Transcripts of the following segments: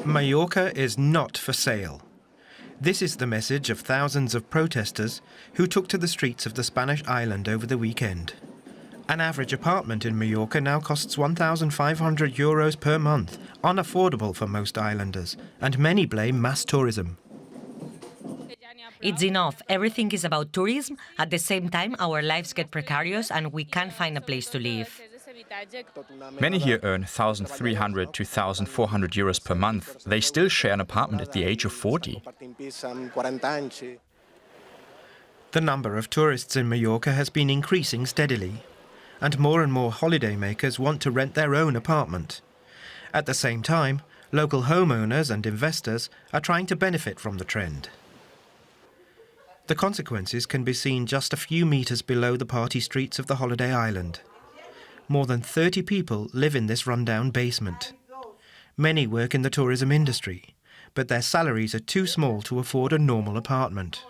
Mallorca is not for sale. This is the message of thousands of protesters who took to the streets of the Spanish island over the weekend. An average apartment in Mallorca now costs €1,500 per month, unaffordable for most islanders, and many blame mass tourism. It's enough. Everything is about tourism. At the same time, our lives get precarious and we can't find a place to live. Many here earn €1,300 to €1,400 per month. They still share an apartment at the age of 40. The number of tourists in Mallorca has been increasing steadily, and more holidaymakers want to rent their own apartment. At the same time, local homeowners and investors are trying to benefit from the trend. The consequences can be seen just a few metres below the party streets of the holiday island. More than 30 people live in this rundown basement. Many work in the tourism industry, but their salaries are too small to afford a normal apartment.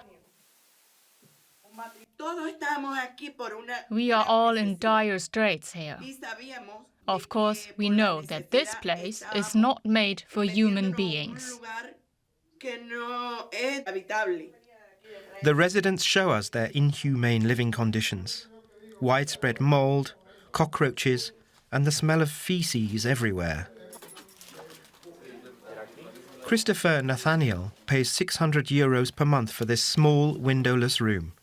We are all in dire straits here. Of course, we know that this place is not made for human beings. The residents show us their inhumane living conditions. Widespread mould, cockroaches, and the smell of feces everywhere. Christopher Nathaniel pays €600 per month for this small, windowless room.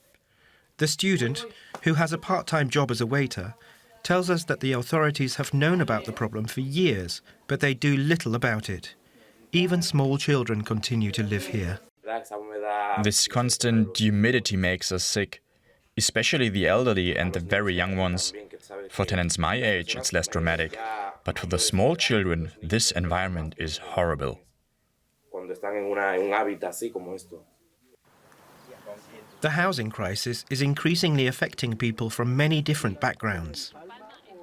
The student, who has a part-time job as a waiter, tells us that the authorities have known about the problem for years, but they do little about it. Even small children continue to live here. This constant humidity makes us sick, especially the elderly and the very young ones. For tenants my age, it's less dramatic, but for the small children, this environment is horrible. The housing crisis is increasingly affecting people from many different backgrounds.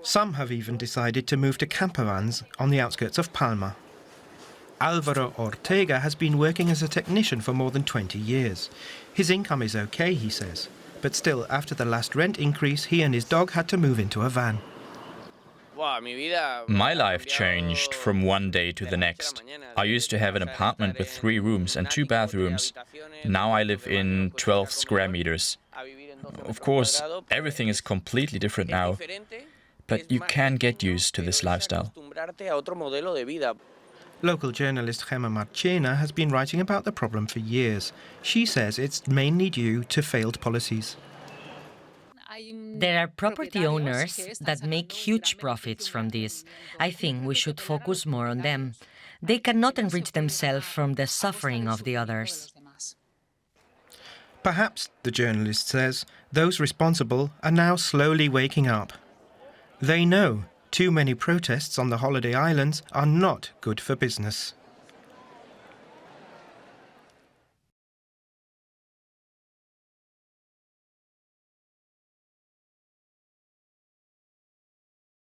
Some have even decided to move to campervans on the outskirts of Palma. Alvaro Ortega has been working as a technician for more than 20 years. His income is okay, he says, but still, after the last rent increase, he and his dog had to move into a van. My life changed from one day to the next. I used to have an apartment with 3 rooms and 2 bathrooms. Now I live in 12 square meters. Of course, everything is completely different now, but you can get used to this lifestyle. Local journalist Gemma Marchena has been writing about the problem for years. She says it's mainly due to failed policies. There are property owners that make huge profits from this. I think we should focus more on them. They cannot enrich themselves from the suffering of the others. Perhaps, the journalist says, those responsible are now slowly waking up. They know too many protests on the holiday islands are not good for business.